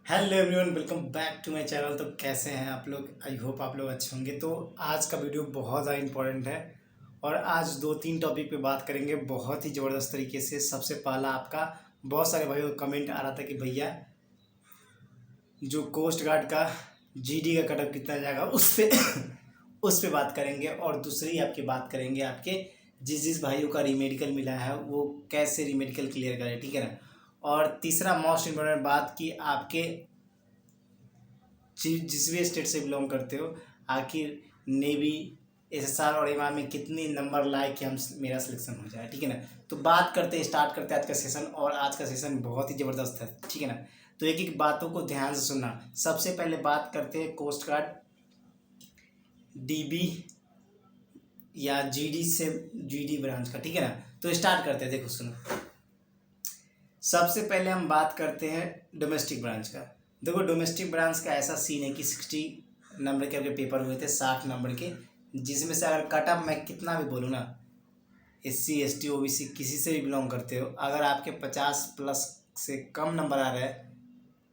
Hello everyone, welcome back to my channel. तो कैसे हैं आप लोग? आई होप आप लोग अच्छे होंगे। तो आज का वीडियो बहुत ज़्यादा इंपॉर्टेंट है और आज दो तीन टॉपिक पे बात करेंगे बहुत ही ज़बरदस्त तरीके से। सबसे पहला, आपका बहुत सारे भाइयों का कमेंट आ रहा था कि भैया जो कोस्ट गार्ड का जीडी का कटअप कितना जाएगा उस पे उस पे बात करेंगे। और दूसरी आपकी बात करेंगे आपके जिस जिस भाइयों का रीमेडिकल मिला है वो कैसे रीमेडिकल क्लियर करें, ठीक है ना। और तीसरा मोस्ट इम्पोर्टेंट बात कि आपके जिस भी स्टेट से बिलोंग करते हो, आखिर नेवी, एसएसआर और एमआर में कितने नंबर लाए कि हम मेरा सिलेक्शन हो जाए, ठीक है ना। तो बात करते हैं, स्टार्ट करते हैं आज का सेशन। और आज का सेशन बहुत ही ज़बरदस्त है, ठीक है ना। तो एक एक बातों को ध्यान से सुनना। सबसे पहले बात करते हैं कोस्ट गार्ड डीबी या जीडी से जीडी ब्रांच का, ठीक है ना। तो स्टार्ट करते हैं, देखो सुनो। सबसे पहले हम बात करते हैं डोमेस्टिक ब्रांच का। देखो डोमेस्टिक ब्रांच का ऐसा सीन है कि 60 नंबर के आपके पेपर हुए थे, 60 नंबर के, जिसमें से अगर कट ऑफ मैं कितना भी बोलूँ ना, SC ST OBC किसी से भी बिलोंग करते हो, अगर आपके 50 प्लस से कम नंबर आ रहे हैं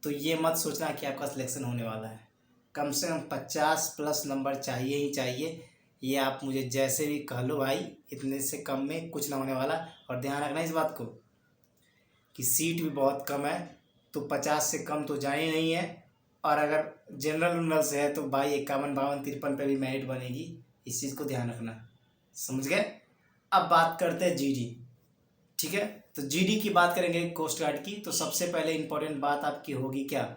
तो ये मत सोचना कि आपका सिलेक्शन होने वाला है। कम से कम 50 प्लस नंबर चाहिए ही चाहिए। ये आप मुझे जैसे भी कह लो भाई, इतने से कम में कुछ ना होने वाला। और ध्यान रखना इस बात को कि सीट भी बहुत कम है, तो 50 से कम तो जानी नहीं है। और अगर जनरल उनरल से है तो भाई 51 52 53 पे भी मेरिट बनेगी। इस चीज़ को ध्यान रखना, समझ गए। अब बात करते हैं जीडी, ठीक है। तो जीडी की बात करेंगे कोस्ट गार्ड की। तो सबसे पहले इंपॉर्टेंट बात आपकी होगी क्या,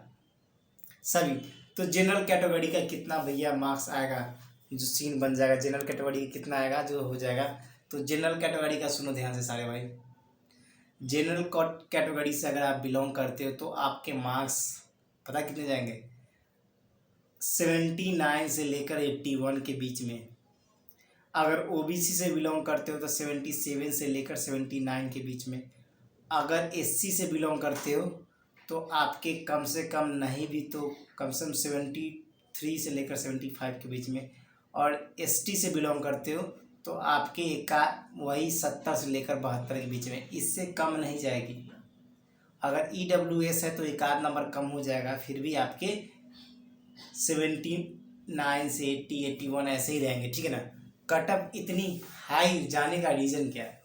सभी। तो जनरल कैटेगरी का कितना भैया मार्क्स आएगा, जो सीन बन जाएगा जनरल कैटेगरी का कितना आएगा जो हो जाएगा। तो जनरल कैटेगरी का सुनो ध्यान से सारे भाई। जनरल कैटेगरी से अगर आप बिलोंग करते हो तो आपके मार्क्स पता कितने जाएंगे, 79 से लेकर 81 के बीच में। अगर ओबीसी से बिलोंग करते हो तो 77 से लेकर 79 के बीच में। अगर एससी से बिलोंग करते हो तो आपके कम से कम नहीं भी तो कम से कम 73 से लेकर 75 के बीच में। और एसटी से बिलोंग करते हो तो आपके वही 70 से लेकर 72 के बीच में, इससे कम नहीं जाएगी। अगर EWS है तो एक आध नंबर कम हो जाएगा, फिर भी आपके 79 से 80 81 ऐसे ही रहेंगे, ठीक है ना। कटअप इतनी हाई जाने का रीज़न क्या है?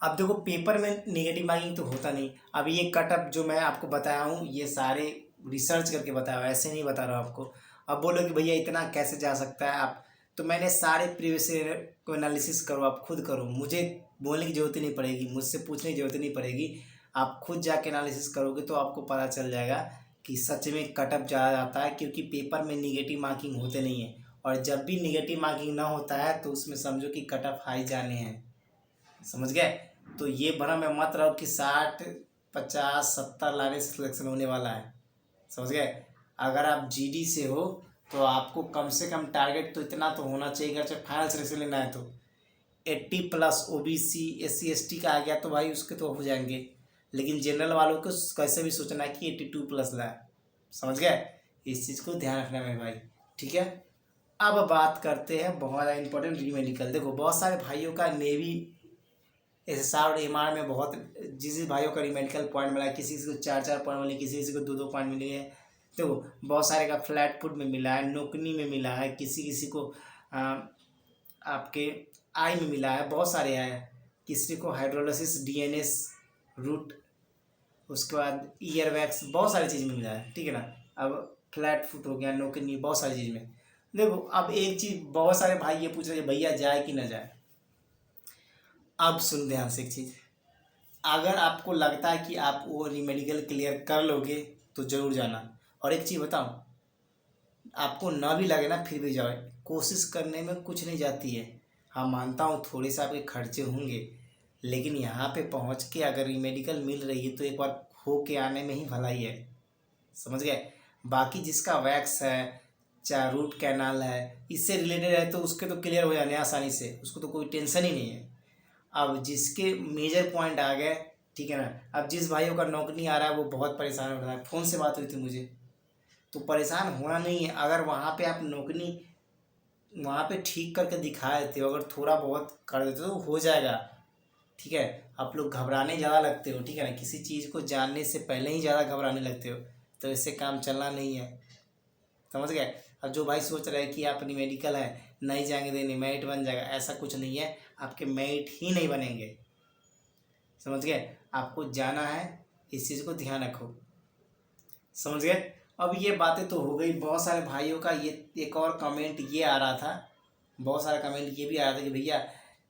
अब देखो पेपर में नेगेटिव मार्किंग तो होता नहीं। अब ये कटअप जो मैं आपको बताया हूँ ये सारे रिसर्च करके बताया हुआ, ऐसे नहीं बता रहा हूँ आपको। अब बोलो कि भैया इतना कैसे जा सकता है आप, तो मैंने सारे प्रीवियस ईयर को एनालिसिस करो, आप खुद करो, मुझे बोलने की ज़रूरत ही नहीं पड़ेगी, मुझसे पूछने की ज़रूरत ही नहीं पड़ेगी। आप खुद जाके एनालिसिस करोगे तो आपको पता चल जाएगा कि सच में कटअप ज़्यादा जाता है, क्योंकि पेपर में निगेटिव मार्किंग होते नहीं है। और जब भी निगेटिव मार्किंग ना होता है तो उसमें समझो कि कटअप हाई जाने हैं, समझ गए। तो ये भ्रम में मत रहो कि 60 50 70 लाने से सिलेक्शन होने वाला है, समझ गए। अगर आप जीडी से हो तो आपको कम से कम टारगेट तो इतना तो होना चाहिए, अगर चाहे फाइनल सिलेक्शन लेना है तो 80 प्लस। ओबीसी SC ST का आ गया तो भाई उसके तो हो जाएंगे, लेकिन जनरल वालों को कैसे भी सोचना है कि 82 प्लस लाए, समझ गए। इस चीज़ को ध्यान रखना मेरे भाई, ठीक है। अब बात करते हैं बहुत ज़्यादा इंपॉर्टेंट रीमेडिकल। देखो बहुत सारे भाइयों का नेवी, एसएसआर और एमआर में बहुत जिस भाइयों का रीमेडिकल पॉइंट मिला है, किसी को 4 पॉइंट मिले, किसी को 2 पॉइंट मिले हैं। तो बहुत सारे का फ्लैट फुट में मिला है, नोकनी में मिला है, किसी को आपके आई में मिला है, बहुत सारे आए। किसी को हाइड्रोलिसिस DNS रूट, उसके बाद ईयर वैक्स, बहुत सारी चीज़ में मिला है, ठीक है ना। अब फ्लैट फुट हो गया, नोकनी, बहुत सारी चीज़ में। देखो अब एक चीज़ बहुत सारे भाई ये पूछ रहे हैं भैया जाए कि ना जाए। अब सुन ध्यान से एक चीज़, अगर आपको लगता है कि आप वो रीमेडिकल क्लियर कर लोगे तो ज़रूर जाना। और एक चीज़ बताऊँ, आपको ना भी लगे ना फिर भी जाओ, कोशिश करने में कुछ नहीं जाती है। हाँ मानता हूँ थोड़े से आपके खर्चे होंगे, लेकिन यहाँ पे पहुँच के अगर रीमेडिकल मिल रही है तो एक बार हो के आने में ही भलाई है, समझ गए। बाकी जिसका वैक्स है, चाहे रूट कैनाल है, इससे रिलेटेड है तो उसके तो क्लियर हो जाने आसानी से, उसको तो कोई टेंशन ही नहीं है। अब जिसके मेजर पॉइंट आ गए, ठीक है ना। अब जिस भाइयों का नौकरी आ रहा है वो बहुत परेशान हो रहा है, फ़ोन से बात हुई थी मुझे, तो परेशान होना नहीं है। अगर वहाँ पे आप नौकरी वहाँ पे ठीक करके दिखा देते हो, अगर थोड़ा बहुत कर देते हो तो हो जाएगा, ठीक है। आप लोग घबराने ज़्यादा लगते हो, ठीक है ना, किसी चीज़ को जानने से पहले ही ज़्यादा घबराने लगते हो। तो इससे काम चलना नहीं है, समझ गए। अब जो भाई सोच रहे हैं कि अपनी मेडिकल है नहीं जाएंगे देने, मेरिट बन जाएगा, ऐसा कुछ नहीं है, आपके मेरिट ही नहीं बनेंगे, समझ गए। आपको जाना है, इस चीज़ को ध्यान रखो, समझ गए। अब ये बातें तो हो गई। बहुत सारे भाइयों का ये एक और कमेंट ये आ रहा था, बहुत सारा कमेंट ये भी आ रहा था कि भैया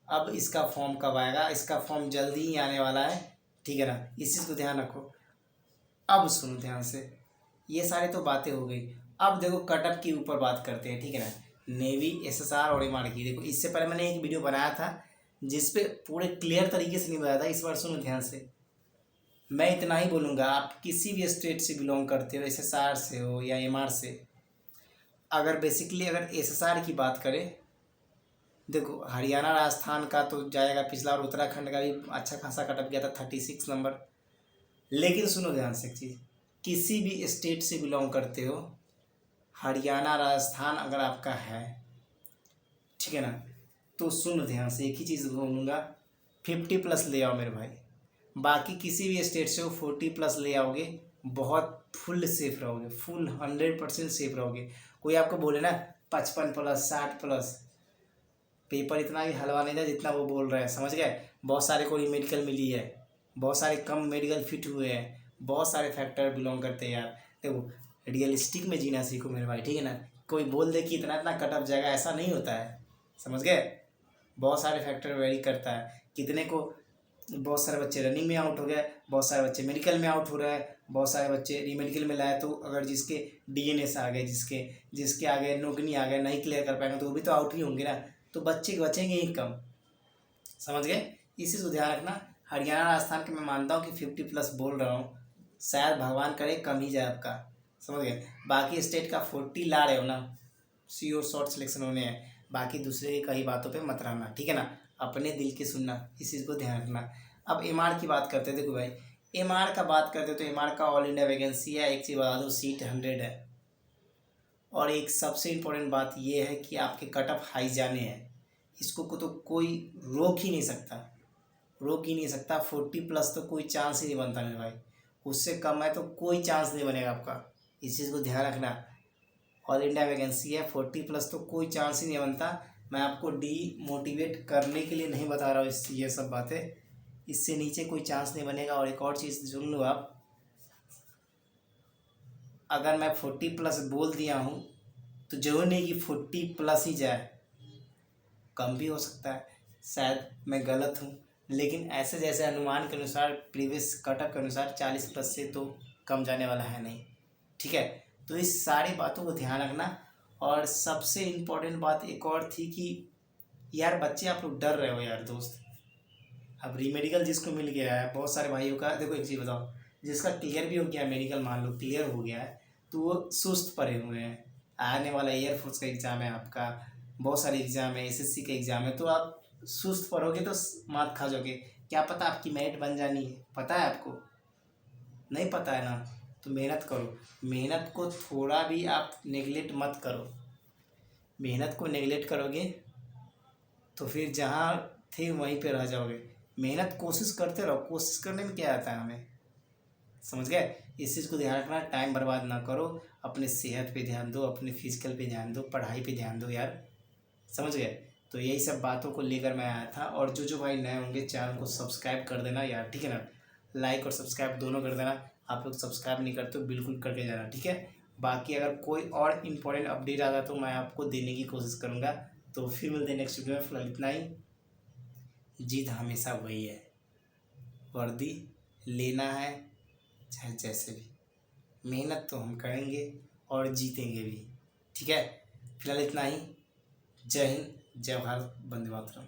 अब इसका फॉर्म कब आएगा, इसका फॉर्म जल्दी ही आने वाला है, ठीक है ना, इस चीज़ को ध्यान रखो। अब सुनो ध्यान से, ये सारे तो बातें हो गई। अब देखो कटअप के ऊपर बात करते हैं, ठीक है ना, नेवी, एसएसआर और एमआर की। देखो इससे पहले मैंने एक वीडियो बनाया था जिसपे पूरे क्लियर तरीके से नहीं बताया था, इस बार सुनो ध्यान से। मैं इतना ही बोलूँगा, आप किसी भी स्टेट से बिलोंग करते हो, एसएसआर से हो या एमआर से, अगर बेसिकली अगर एसएसआर की बात करें, देखो हरियाणा राजस्थान का तो जाएगा पिछला, और उत्तराखंड का भी अच्छा खासा कटअप गया था 36 नंबर। लेकिन सुनो ध्यान से एक चीज़, किसी भी स्टेट से बिलोंग करते हो, हरियाणा राजस्थान अगर आपका है, ठीक है ना, तो सुनो ध्यान से, एक ही चीज़ बोलूँगा, 50+ ले आओ मेरे भाई। बाकी किसी भी स्टेट से हो 40+ ले आओगे, बहुत फुल सेफ रहोगे, फुल 100% सेफ रहोगे। कोई आपको बोले ना 55+, 60+, पेपर इतना भी हलवा नहीं था जितना वो बोल रहे हैं, समझ गए। बहुत सारे को मेडिकल मिली है, बहुत सारे कम मेडिकल फिट हुए हैं, बहुत सारे फैक्टर बिलोंग करते हैं यार। देखो रियलिस्टिक में जीना सीखो मेरे भाई, ठीक है ना। कोई बोल दे कि इतना इतना कटअप जाएगा, ऐसा नहीं होता है, समझ गए। बहुत सारे फैक्टर वेरी करता है, कितने को, बहुत सारे बच्चे रनिंग में आउट हो गए, बहुत सारे बच्चे मेडिकल में आउट हो रहे हैं, बहुत सारे बच्चे री मेडिकल में लाए, तो अगर जिसके डीएनएस आ गए, जिसके जिसके आगे नौकरी आ गए, नहीं क्लियर कर पाएंगे तो वो भी तो आउट ही होंगे ना, तो बच्चे बचेंगे ही कम, समझ गए। इसी से ध्यान रखना। हरियाणा राजस्थान के मैं मानता हूँ कि 50+ बोल रहा हूँ, शायद भगवान करे कम ही जाए आपका, समझ गए। बाकी स्टेट का 40 ला रहे हो ना, सीओ शॉर्ट सिलेक्शन होने हैं, बाकी दूसरे की कई बातों पे मत रहना, ठीक है ना, अपने दिल की सुनना, इस चीज़ को ध्यान रखना। अब एमआर की बात करते हैं, देखो भाई एमआर का बात करते तो एमआर का ऑल इंडिया वैकेंसी है, एक चीज़ बता दो, सीट 100 है। और एक सबसे इम्पोर्टेंट बात ये है कि आपके कटअप हाई जाने हैं, इसको को तो कोई रोक ही नहीं सकता, रोक ही नहीं सकता। 40+ तो कोई चांस ही नहीं बनता मेरे भाई, उससे कम है तो कोई चांस नहीं बनेगा आपका, इस चीज़ को ध्यान रखना। ऑल इंडिया वैकेंसी है, 40+ तो कोई चांस ही नहीं बनता। मैं आपको मोटिवेट करने के लिए नहीं बता रहा हूँ ये सब बातें, इससे नीचे कोई चांस नहीं बनेगा। और एक और चीज़ सुन लो आप, अगर मैं 40+ बोल दिया हूँ तो जरूर नहीं कि 40+ ही जाए, कम भी हो सकता है, शायद मैं गलत हूँ, लेकिन ऐसे जैसे अनुमान के अनुसार, प्रीवियस कटअप के अनुसार 40+ से तो कम जाने वाला है नहीं, ठीक है। तो इस सारी बातों को ध्यान रखना। और सबसे इम्पोर्टेंट बात एक और थी कि यार बच्चे आप लोग डर रहे हो यार दोस्त, अब रीमेडिकल जिसको मिल गया है, बहुत सारे भाइयों का, देखो एक चीज़ बताओ, जिसका क्लियर भी हो गया है मेडिकल, मान लो क्लियर हो गया है, तो वो सुस्त पड़े हुए हैं। आने वाला एयरफोर्स का एग्ज़ाम है आपका, बहुत सारे एग्ज़ाम है, एसएससी का एग्ज़ाम है, तो आप सुस्त पढ़ोगे तो मात खा जाओगे। क्या पता आपकी मेरिट बन जानी है, पता है आपको, नहीं पता है ना, तो मेहनत करो। मेहनत को थोड़ा भी आप नेगलेक्ट मत करो, मेहनत को नेगलेक्ट करोगे तो फिर जहाँ थे वहीं पे रह जाओगे। मेहनत कोशिश करते रहो, कोशिश करने में क्या आता है हमें, समझ गए। इस चीज़ को ध्यान रखना, टाइम बर्बाद ना करो, अपने सेहत पे ध्यान दो, अपने फिजिकल पे ध्यान दो, पढ़ाई पे ध्यान दो यार, समझ गए। तो यही सब बातों को लेकर मैं आया था। और जो भाई नए होंगे चैनल को सब्सक्राइब कर देना यार, ठीक है ना, लाइक और सब्सक्राइब दोनों कर देना। आप लोग सब्सक्राइब नहीं करते तो बिल्कुल करके जाना, ठीक है। बाकी अगर कोई और इम्पोर्टेंट अपडेट आता तो मैं आपको देने की कोशिश करूँगा। तो फिर मिलते हैं नेक्स्ट वीडियो में, फिलहाल इतना ही। जीत हमेशा वही है, वर्दी लेना है चाहे जैसे भी, मेहनत तो हम करेंगे और जीतेंगे भी, ठीक है। फिलहाल इतना ही। जय हिंद, जय भारत, वंदे मातरम।